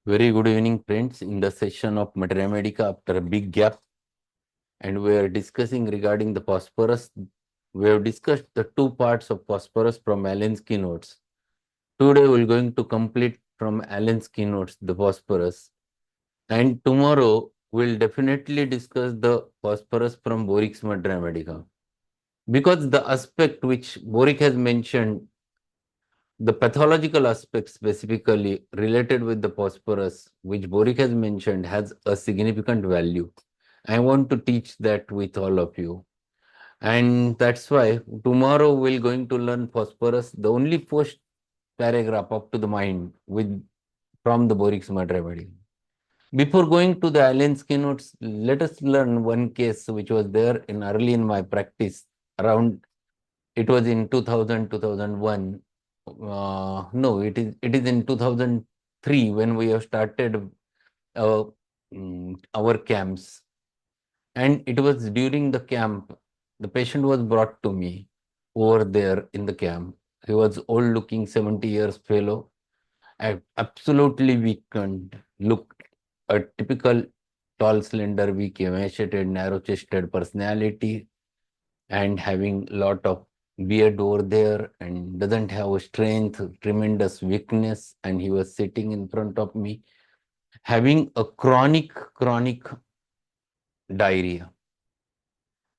Very good evening, friends. In the session of Materia Medica after a big gap, and we are discussing regarding the phosphorus. We have discussed the two parts of phosphorus from Allen's keynotes. Today, we are going to complete from Allen's keynotes the phosphorus, and tomorrow we'll definitely discuss the phosphorus from Borik's Materia Medica, because the aspect which Borik has mentioned, the pathological aspect specifically related with the phosphorus, which Borik has mentioned, has a significant value. I want to teach that with all of you. And that's why tomorrow we're going to learn phosphorus, the only first paragraph up to the mind with from the Borik's Mud Remedy. Before going to the Allen's keynotes, let us learn one case which was there in early in my practice around, it was in 2000, 2001. No, it is in 2003 when we have started uh, our camps. And it was during the camp, the patient was brought to me over there in the camp. He was old looking, 70 years fellow, absolutely weakened, looked a typical tall, slender, weak, emaciated, narrow chested personality, and having lot of beard over there, and doesn't have a strength, tremendous weakness. And he was sitting in front of me having a chronic diarrhea.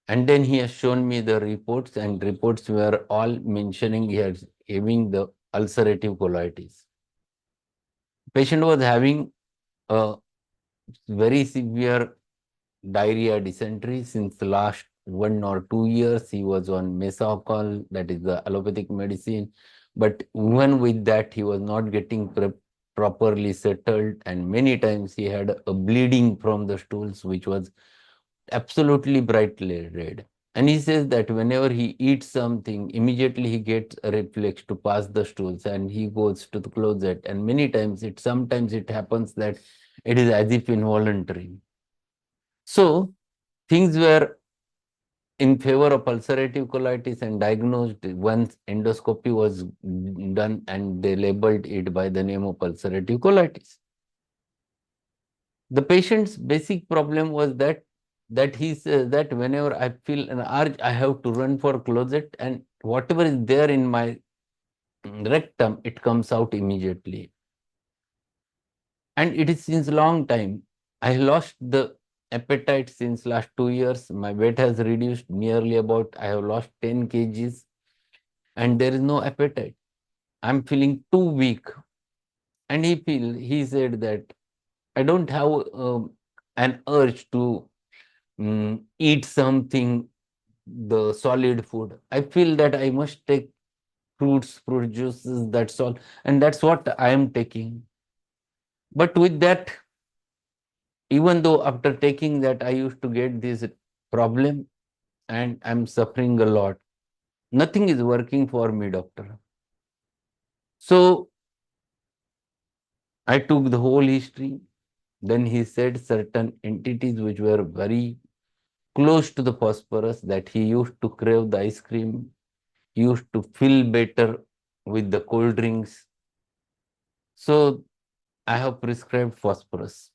And then he has shown me the reports, and reports were all mentioning he has having the ulcerative colitis. Patient was having a very severe diarrhea, dysentery since the last 1 or 2 years. He was on mesocol, that is the allopathic medicine. But even with that, he was not getting properly settled, and many times he had a bleeding from the stools, which was absolutely brightly red. And he says that whenever he eats something, immediately he gets a reflex to pass the stools and he goes to the closet. And many times sometimes it happens that it is as if involuntary. So things were in favor of ulcerative colitis and diagnosed once endoscopy was done, and they labeled it by the name of ulcerative colitis. The patient's basic problem was that he says that whenever I feel an urge, I have to run for closet, and whatever is there in my rectum, it comes out immediately. And it is since long time. I lost the appetite since last 2 years. My weight has reduced nearly about, I have lost 10 kgs, and there is no appetite. I'm feeling too weak. And he said that I don't have an urge to eat something, the solid food. I feel that I must take fruit juices, that's all. And that's what I am taking. But with that, even though after taking that, I used to get this problem and I'm suffering a lot. Nothing is working for me, doctor. So I took the whole history. Then he said certain entities which were very close to the phosphorus, that he used to crave the ice cream, he used to feel better with the cold drinks. So I have prescribed phosphorus.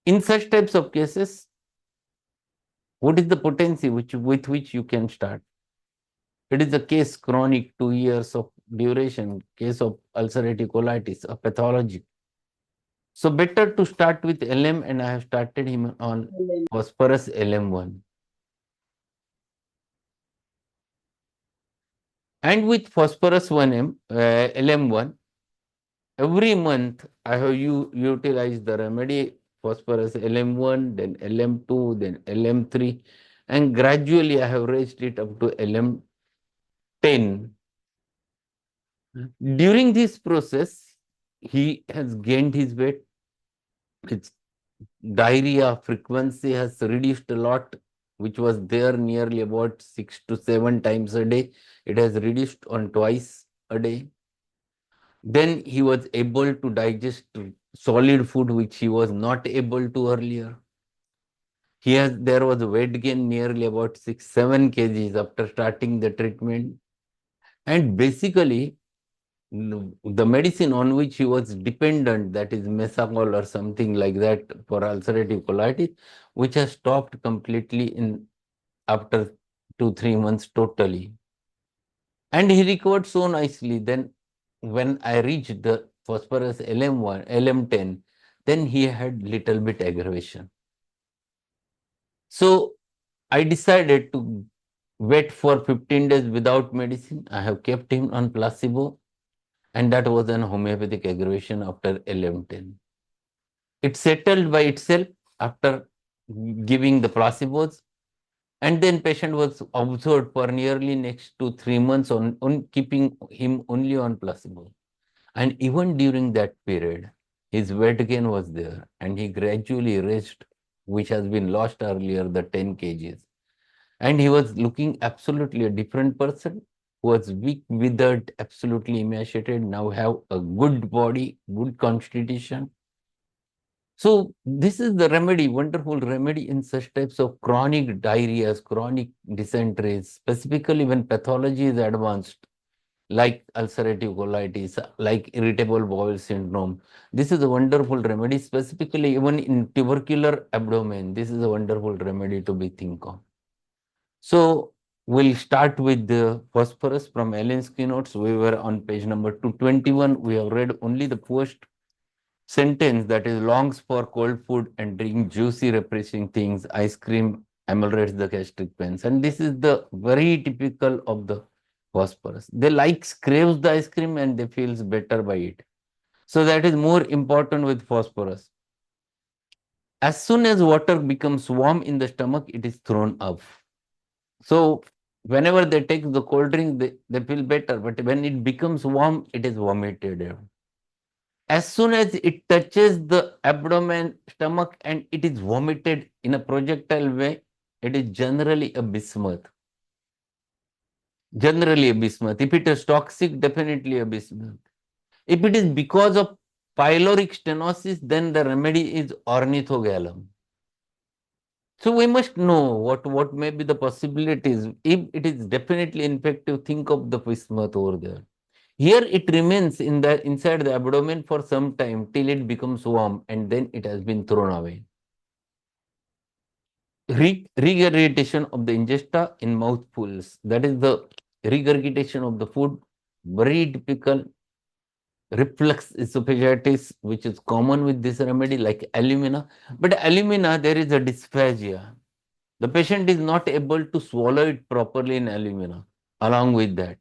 In such types of cases, what is the potency with which you can start? It is a case chronic, 2 years of duration, case of ulcerative colitis, a pathology. So better to start with LM, and I have started him on phosphorus LM1. And with phosphorus 1M, LM1, every month I have utilized the remedy phosphorus LM1, then LM2, then LM3, and gradually I have raised it up to LM10. During this process, he has gained his weight. His diarrhea frequency has reduced a lot, which was there nearly about 6 to 7 times a day. It has reduced on twice a day. Then he was able to digest solid food, which he was not able to earlier. There was a weight gain nearly about 6, 7 kgs after starting the treatment. And basically, the medicine on which he was dependent, that is mesacol or something like that for ulcerative colitis, which has stopped completely in after 2-3 months totally. And he recovered so nicely. Then when I reached the phosphorus LM1, LM10, then he had little bit aggravation. So I decided to wait for 15 days without medicine. I have kept him on placebo, and that was an homeopathic aggravation after LM10. It settled by itself after giving the placebos, and then patient was observed for nearly next to 3 months on keeping him only on placebo. And even during that period, his weight gain was there, and he gradually reached, which has been lost earlier, the 10 kgs. And he was looking absolutely a different person, who was weak, withered, absolutely emaciated, now have a good body, good constitution. So this is the remedy, wonderful remedy in such types of chronic diarrheas, chronic dysenteries, specifically when pathology is advanced, like ulcerative colitis, like irritable bowel syndrome. This is a wonderful remedy, specifically even in tubercular abdomen. This is a wonderful remedy to be think of. So we'll start with the phosphorus from Allen's keynotes. We were on page number 221. We have read only the first sentence, that is longs for cold food and drink juicy refreshing things, ice cream ameliorates the gastric pains. And this is the very typical of the phosphorus. They craves the ice cream and they feels better by it. So that is more important with phosphorus. As soon as water becomes warm in the stomach, it is thrown up. So whenever they take the cold drink, they feel better. But when it becomes warm, it is vomited. As soon as it touches the abdomen, stomach, and it is vomited in a projectile way, it is generally a bismuth. Generally a bismuth. If it is toxic, definitely a bismuth. If it is because of pyloric stenosis, then the remedy is ornithogallum. So we must know what may be the possibilities. If it is definitely infective, think of the bismuth over there. Here it remains inside the abdomen for some time till it becomes warm, and then it has been thrown away. Regurgitation of the ingesta in mouthfuls. That is the regurgitation of the food. Very typical. Reflux esophagitis, which is common with this remedy, like alumina. But alumina, there is a dysphagia. The patient is not able to swallow it properly in alumina. Along with that,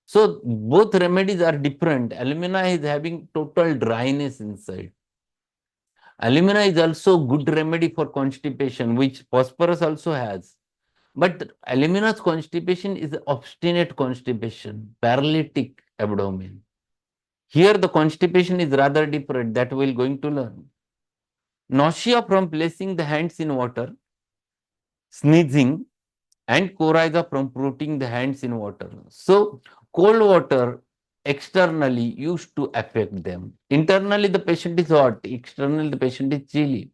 so both remedies are different. Alumina is having total dryness inside. Alumina is also good remedy for constipation, which phosphorus also has. But alumina's constipation is obstinate constipation, paralytic abdomen. Here the constipation is rather different, that we're going to learn. Nausea from placing the hands in water, sneezing, and coryza from putting the hands in water. So cold water externally used to affect them. Internally the patient is hot, externally the patient is chilly.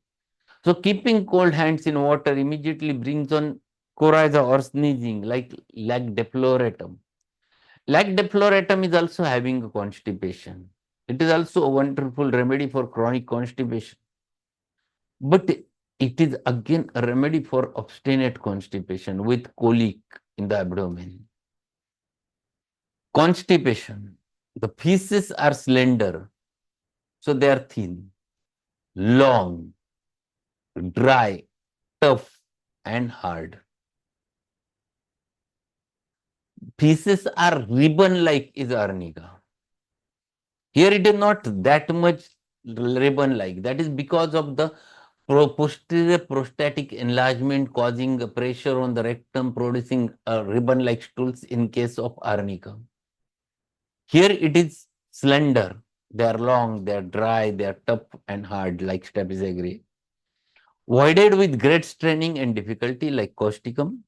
So keeping cold hands in water immediately brings on coryza or sneezing, like lag deplorata. Lag deplorata is also having a constipation. It is also a wonderful remedy for chronic constipation. But it is again a remedy for obstinate constipation with colic in the abdomen. Constipation. The feces are slender, so they are thin, long, dry, tough, and hard. Feces are ribbon-like is arnica. Here it is not that much ribbon-like. That is because of the posterior prostatic enlargement causing pressure on the rectum, producing ribbon-like stools in case of arnica. Here it is slender. They are long, they are dry, they are tough and hard like staphysagree. Voided with great straining and difficulty like causticum.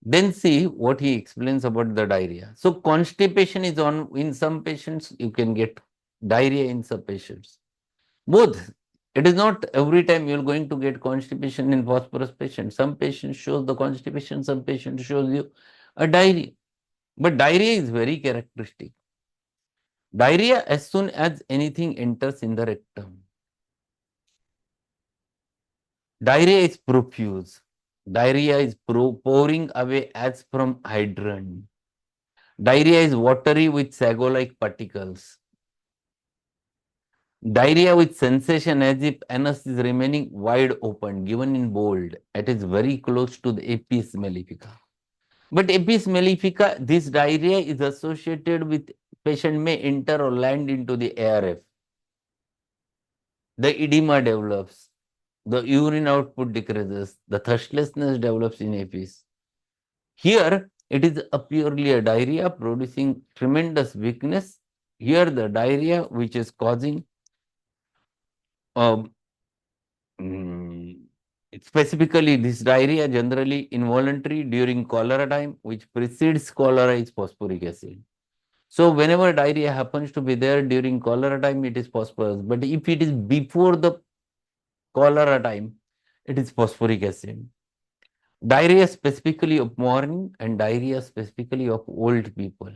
Then see what he explains about the diarrhea. So constipation is on in some patients, you can get diarrhea in some patients. Both. It is not every time you're going to get constipation in phosphorus patients. Some patients shows the constipation, some patients shows you a diarrhea. But diarrhea is very characteristic. Diarrhea as soon as anything enters in the rectum. Diarrhea is profuse. Diarrhea is pouring away as from hydrant. Diarrhea is watery with sago-like particles. Diarrhea with sensation as if anus is remaining wide open, given in bold. It is very close to the apis mellifica. But apis mellifica, this diarrhea is associated with patient may enter or land into the ARF. The edema develops. The urine output decreases. The thirstlessness develops in apis. Here, it is a purely a diarrhea producing tremendous weakness. Here, the diarrhea which is causing um, mm, specifically this diarrhea generally involuntary during cholera time, which precedes cholera is phosphoric acid. So, whenever diarrhea happens to be there during cholera time, it is phosphorus. But if it is before the cholera time, it is phosphoric acid. Diarrhea specifically of morning and diarrhea specifically of old people.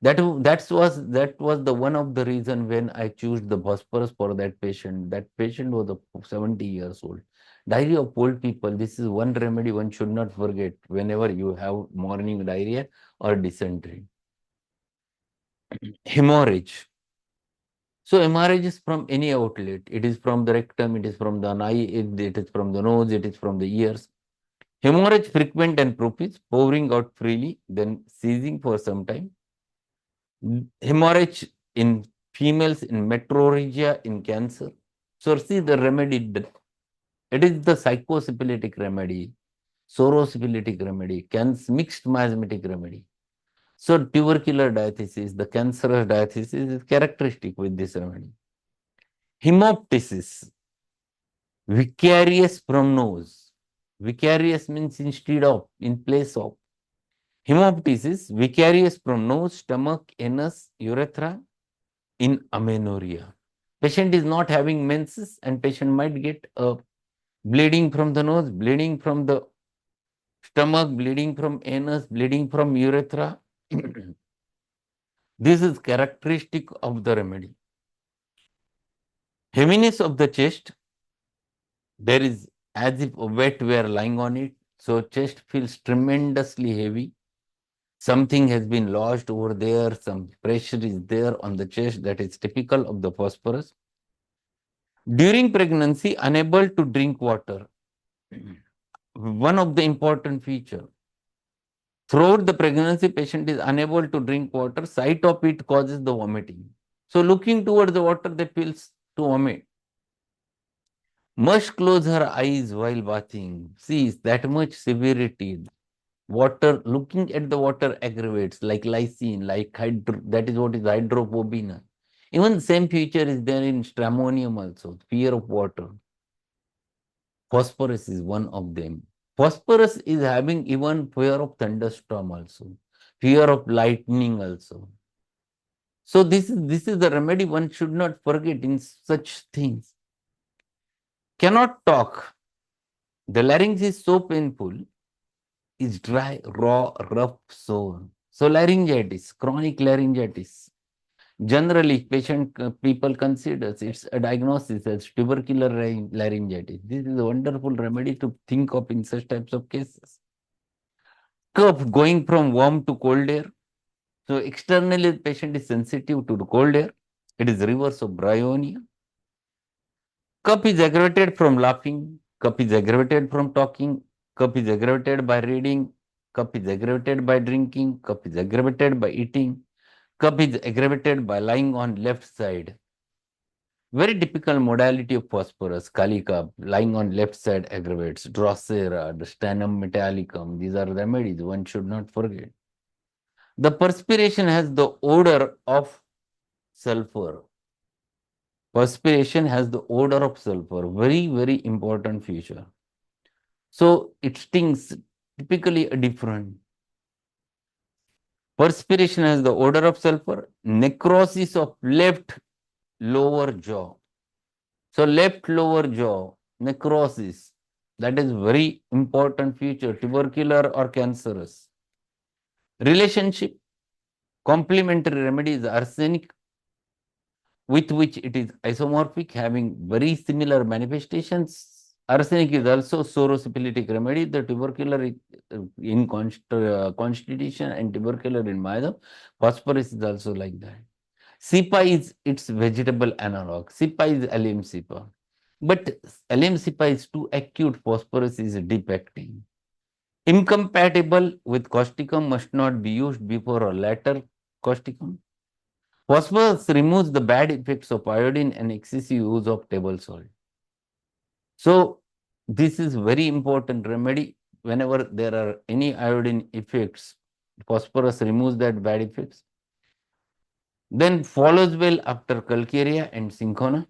That was the one of the reason when I chose the phosphorus for that patient. That patient was 70 years old. Diarrhea of old people. This is one remedy one should not forget whenever you have morning diarrhea or dysentery. Hemorrhage. So hemorrhage is from any outlet. It is from the rectum. It is from the eye. It is from the nose. It is from the ears. Hemorrhage frequent and profuse, pouring out freely, then ceasing for some time. Hemorrhage in females in metrorrhagia in cancer. So see the remedy. It is the psychosyphilitic remedy, sorosyphilitic remedy, mixed miasmatic remedy. So tubercular diathesis, the cancerous diathesis is characteristic with this remedy. Hemoptysis, vicarious from nose. Vicarious means instead of, in place of. Hemoptysis, vicarious from nose, stomach, anus, urethra in amenorrhea. Patient is not having menses and patient might get a bleeding from the nose, bleeding from the stomach, bleeding from anus, bleeding from urethra. This is characteristic of the remedy. Heaviness of the chest, there is as if a wet were lying on it. So chest feels tremendously heavy. Something has been lodged over there, some pressure is there on the chest that is typical of the phosphorus. During pregnancy, unable to drink water. One of the important feature. Throughout the pregnancy, patient is unable to drink water. Sight of it causes the vomiting. So looking towards the water, they feels to vomit. Must close her eyes while bathing. See, that much severity. Water, looking at the water aggravates like lysine, like that is what is hydrophobia. Even the same feature is there in stramonium also, fear of water. Phosphorus is one of them. Phosphorus is having even fear of thunderstorm also, fear of lightning also. So this is the remedy one should not forget in such things. Cannot talk. The larynx is so painful, is dry, raw, rough, sore. So laryngitis, chronic laryngitis. Generally, people considers its a diagnosis as tubercular laryngitis. This is a wonderful remedy to think of in such types of cases. Cough going from warm to cold air. So externally, the patient is sensitive to the cold air. It is reverse of bryonia. Cough is aggravated from laughing. Cough is aggravated from talking. Cough is aggravated by reading. Cough is aggravated by drinking. Cough is aggravated by eating. Cough is aggravated by lying on left side. Very typical modality of phosphorus, Kali cup, lying on left side aggravates, Drosera, the sternum metallicum. These are remedies one should not forget. The perspiration has the odor of sulfur. Perspiration has the odor of sulfur. Very, very important feature. So it stings typically different. Perspiration has the odor of sulfur. Necrosis of left lower jaw. So left lower jaw, necrosis, that is very important feature, tubercular or cancerous. Relationship, complementary remedies, arsenic, with which it is isomorphic, having very similar manifestations. Arsenic is also sorosyphilitic remedy, the tubercular in constitution and tubercular in myelum. Phosphorus is also like that. Sipa is its vegetable analog. Sipa is allium sipa. But allium sipa is too acute, phosphorus is deep acting. Incompatible with causticum, must not be used before or later causticum. Phosphorus removes the bad effects of iodine and excessive use of table salt. So, this is very important remedy. Whenever there are any iodine effects, phosphorus removes that bad effects. Then follows well after calcarea and cinchona.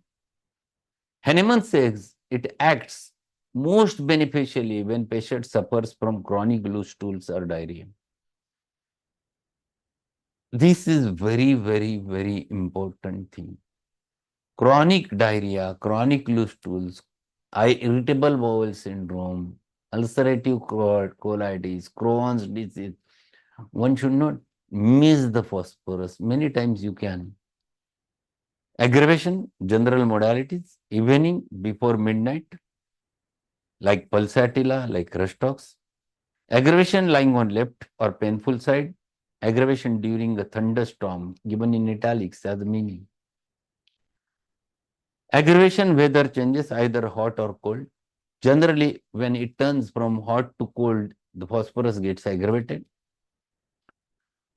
Hahnemann says it acts most beneficially when patient suffers from chronic loose stools or diarrhea. This is very, very, very important thing. Chronic diarrhea, chronic loose stools, irritable bowel syndrome, ulcerative colitis, Crohn's disease. One should not miss the phosphorus. Many times you can. Aggravation, general modalities, evening before midnight, like pulsatilla, like Rustox. Aggravation lying on left or painful side. Aggravation during a thunderstorm, given in italics as meaning. Aggravation weather changes, either hot or cold. Generally, when it turns from hot to cold, the phosphorus gets aggravated.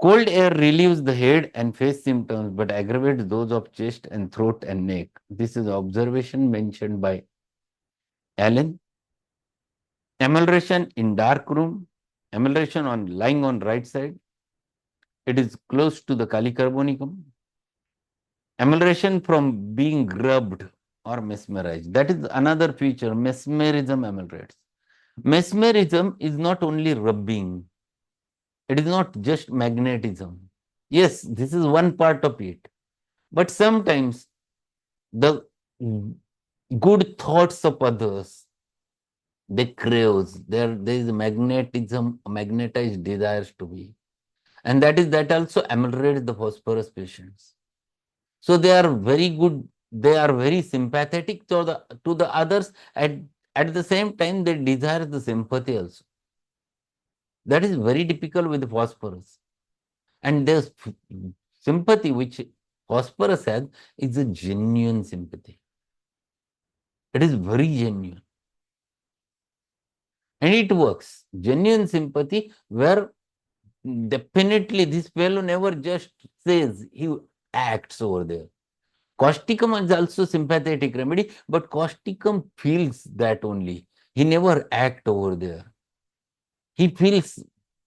Cold air relieves the head and face symptoms, but aggravates those of chest and throat and neck. This is observation mentioned by Allen. Amelioration in dark room, amelioration on lying on right side. It is close to the calicarbonicum. Amelioration from being rubbed or mesmerized. That is another feature. Mesmerism ameliorates. Mesmerism is not only rubbing. It is not just magnetism. Yes, this is one part of it. But sometimes the good thoughts of others, they craves. There is magnetism, magnetized desires to be. And that also ameliorates the phosphorus patients. So they are very good, they are very sympathetic to the others, at the same time they desire the sympathy also. That is very typical with phosphorus. And there's sympathy which phosphorus has is a genuine sympathy. It is very genuine. And it works. Genuine sympathy where definitely this fellow never just says, he acts over there. Causticum is also sympathetic remedy, but causticum feels that only. He never act over there. He feels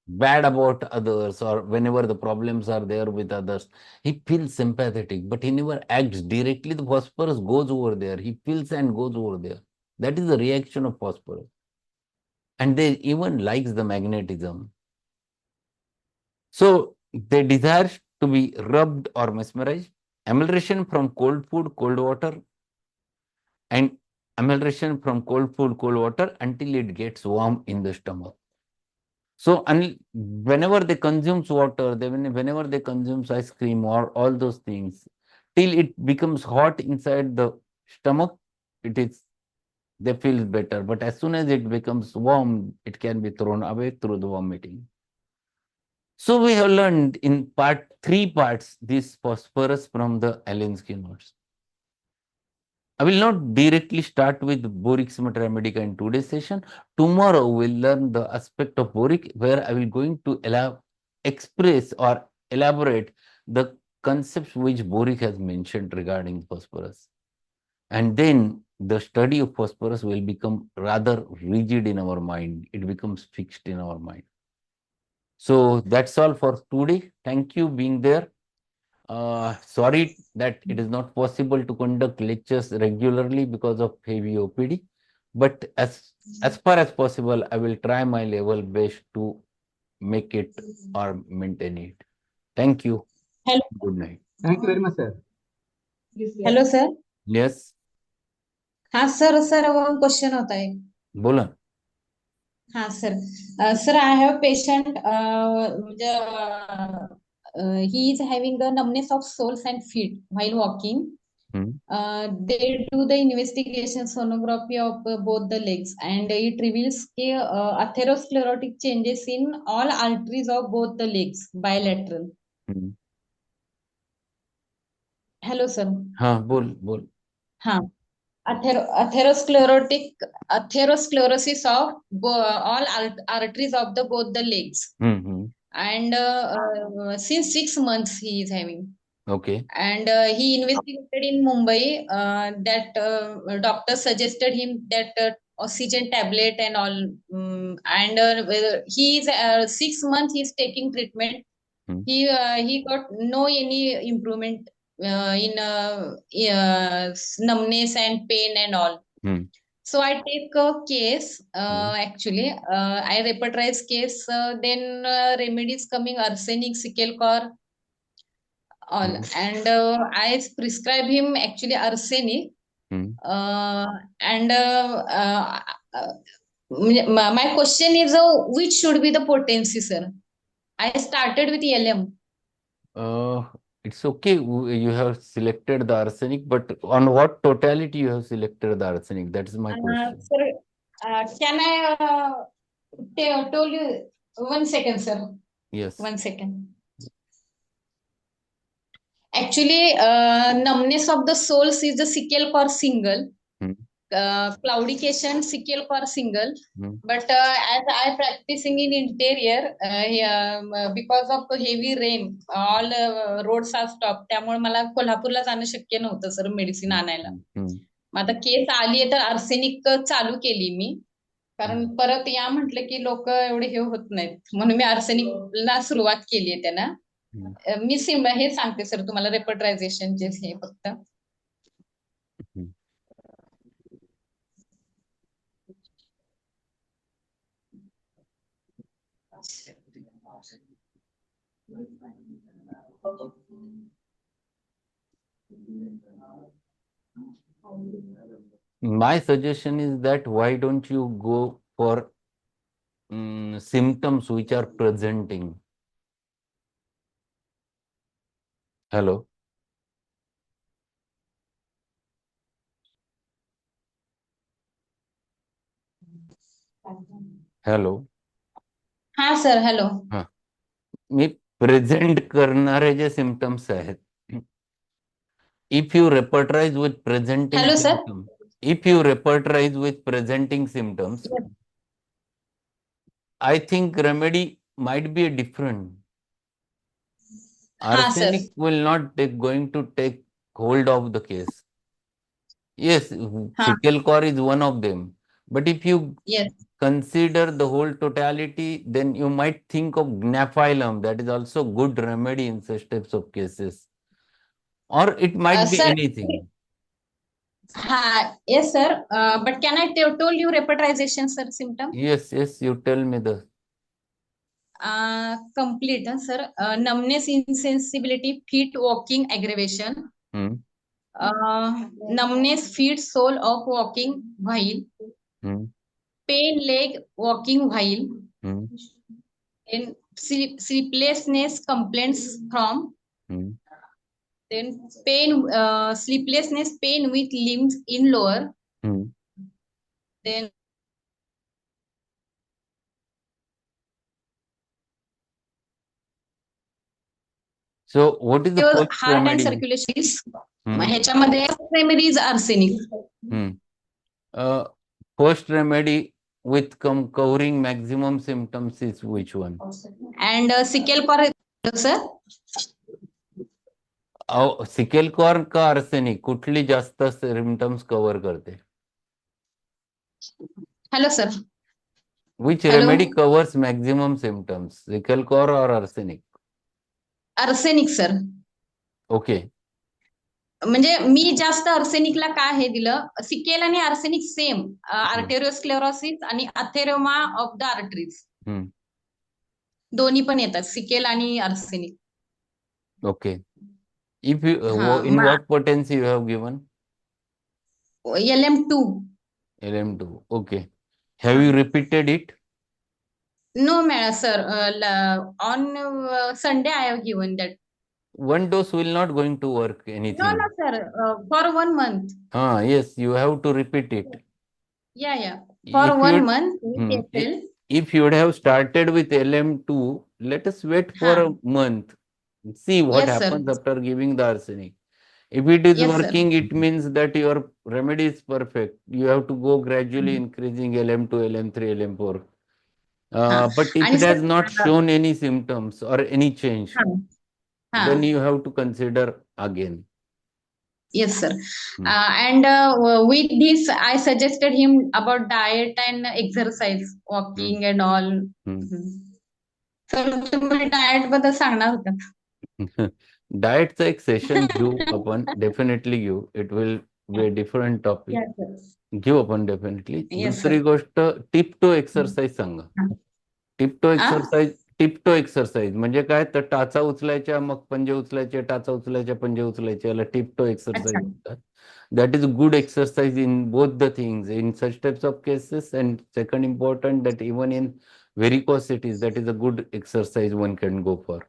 bad about others, or whenever the problems are there with others, he feels sympathetic, but he never acts directly. The phosphorus goes over there. He feels and goes over there. That is the reaction of phosphorus. And they even likes the magnetism. So they desire to be rubbed or mesmerized. Amelioration from cold food, cold water, and amelioration from cold food, cold water until it gets warm in the stomach. So whenever they consume water, whenever they consume ice cream or all those things, till it becomes hot inside the stomach, they feel better. But as soon as it becomes warm, it can be thrown away through the vomiting. So we have learned in three parts this phosphorus from the Alinsky notes. I will not directly start with boric symmetry medica in today's session. Tomorrow we'll learn the aspect of boric, where I will going to express or elaborate the concepts which boric has mentioned regarding phosphorus. And then the study of phosphorus will become rather rigid in our mind. It becomes fixed in our mind. So that's all for today. Thank you being there. Sorry that it is not possible to conduct lectures regularly because of heavy OPD, but as far as possible, I will try my level best to make it or maintain it. Thank you. Hello, Good night. Thank you very much, sir. hello sir. Yes, हाँ sir, one question होता है. बोला. sir. Sir, I have a patient. He is having the numbness of soles and feet while walking. Hmm. They do the investigation sonography of both the legs, and it reveals atherosclerotic changes in all arteries of both the legs, bilateral. Hmm. Hello, sir. हाँ बोल बोल. हाँ. Atherosclerotic atherosclerosis of all arteries of the both the legs, Hmm. and since 6 months he is having, Okay. and he investigated in Mumbai, that doctor suggested him that oxygen tablet and all, and he is 6 months he is taking treatment. Hmm. He got no any improvement in numbness and pain and all. Hmm. So I take a case, Hmm. actually, I repertorize case, then remedies coming arsenic, sickle core, all, Hmm. and I prescribe him actually arsenic, Hmm. uh, and my question is, which should be the potency, sir? I started with LM. Uh, it's okay. You have selected the arsenic, but on what totality you have selected the arsenic? That is my question. Sir, can I told you 1 second, sir? Yes. 1 second. Actually, numbness of the soles is the sickle core single, Hmm. claudication sickle core single. Hmm. But as I practicing in interior, because of heavy rain, all roads are stopped. त्यामुळे मला कोल्हापूरला जाणं शक्य नव्हतं sir medicine Hmm. आणायला. Hmm. मग आता case आली आहे तर आर्सेनिक चालू केली मी. कारण Hmm. परत या म्हटलं की लोक एवढे हे होत नाहीत, म्हणून मी आर्सेनिकला सुरुवात केली आहे त्यांना. Hmm. मी हे सांगते सर तुम्हाला रेपर्टरायझेशनचे हे फक्त. Hmm. My suggestion is that why don't you go for symptoms which are presenting. Hello. Hello. हा सर, हॅलो. हाँ. मी प्रेझेंट करणारे जे सिम्पटम्स आहेत, if you repertorize with presenting hello sir. symptoms, if you repertorize with presenting symptoms, I think remedy might be a different. हा sir. Arsenic will not going to take hold of the case. Yes, हा. sickle core is one of them. But if you yes. consider the whole totality, then you might think of gnaphyllum. That is also good remedy in such types of cases. Or it might be sir. anything. हा. Yes sir. But can I tell you repertorization sir symptom? Yes, yes, you tell me the. Complete, sir. Numbness, insensibility, feet walking aggravation. Hmm. Numbness, feet sole of walking while. Hmm. Pain leg walking while. Hmm. Then sleeplessness complaints from. Hmm. Then pain, sleeplessness, pain with limbs in lower. Hmm. Then So, what is the first heart and remedy? circulation. Hmm. ह्याच्यामध्ये remedy is arsenic. Hmm. First remedy with covering maximum symptoms is which one? And sickle core, sir. Scale corn का arsenic कुठली जास्त symptoms cover करते? Hello sir. Which hello. remedy covers maximum symptoms? Sickle core or arsenic? Arsenic sir. Okay. म्हणजे मी जास्त आर्सेनिकला काय हे दिलं, scale आणि arsenic same, Hmm. आर्टेरिओस्क्लेरोसिस आणि अथेरोमा ऑफ द आर्टरीज Hmm. दोन्ही पण येतात, सिकेल आणि arsenic. Okay. If you in हा. what potency you have given? LM2. LM2. Okay. Have you repeated it? No, sir. On Sunday, I have given that. One dose will not going to work No, no, anything. sir. For 1 month. Yes, you have to repeat it. Yeah, yeah. For If one you month, hmm, 8 April. if you would have started with LM2, let us wait for Huh. a month. See what Yes, sir. happens after giving the arsenic. If it is Yes, sir. working, it means that your remedy is perfect. You have to go gradually increasing LM2, LM3, LM4. Huh. But if And it sir, has not shown any symptoms or any change, huh. then Huh. you have to consider again. Yes, sir. Hmm. And with this, I suggested him about diet and exercise, Hmm. walking and all. Hmm. Sir तुम्ही diet बद्दल सांगणार होता. डाएटचं एक session घेऊ आपण, definitely घेऊ. It will be a different topic. Yes, sir. घेऊ आपण डेफिनेटली. Yes, sir. दुसरी गोष्ट, टिप टो एक्सरसाइज सांगा. टिप टो एक्सरसाइज म्हणजे काय, तर टाचा उचलायच्या, मग पंजे उचलायचे, टाचा उचलायच्या, पंजे उचलायचे, याला टिप टो एक्सरसाइज अच्छा. म्हणतात. That is good exercise in both the things, in such types of cases. And second important, that even in varicosities, that is a good exercise one can go for.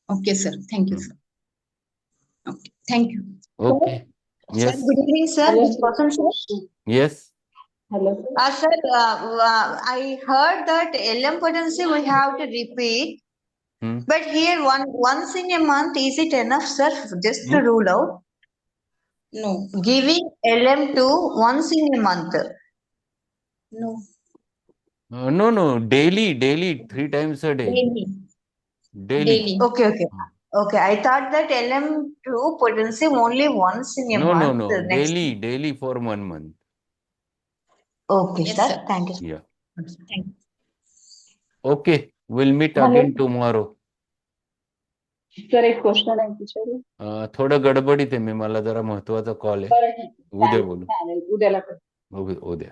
Okay, sir. Thank you, Hmm. sir. Okay. Thank you. Okay. Sir, Yes. good evening, sir. This person, sir. Yes. Hello. Sir, I heard that LM potency we have to repeat, Hmm. but here once in a month, is it enough, sir? Just to Hmm. rule out. No. Giving LM2 once in a month. No. No, daily, 3 times a day. Daily. Daily. Daily. Okay, okay. Okay, I thought that LM2 potency only once in a month. No. Next. Daily for 1 month. Okay, Yes, sir. sir. Thank you. Yeah. Thank you. Okay. We'll meet Hello. again tomorrow. Sir एक question आहे teacher. थोडं गडबडीत आहे मी, मला जरा महत्वाचा call आहे. बरं ठीक आहे. उद्या बोलू. चालेल उद्याला कर. उद्या.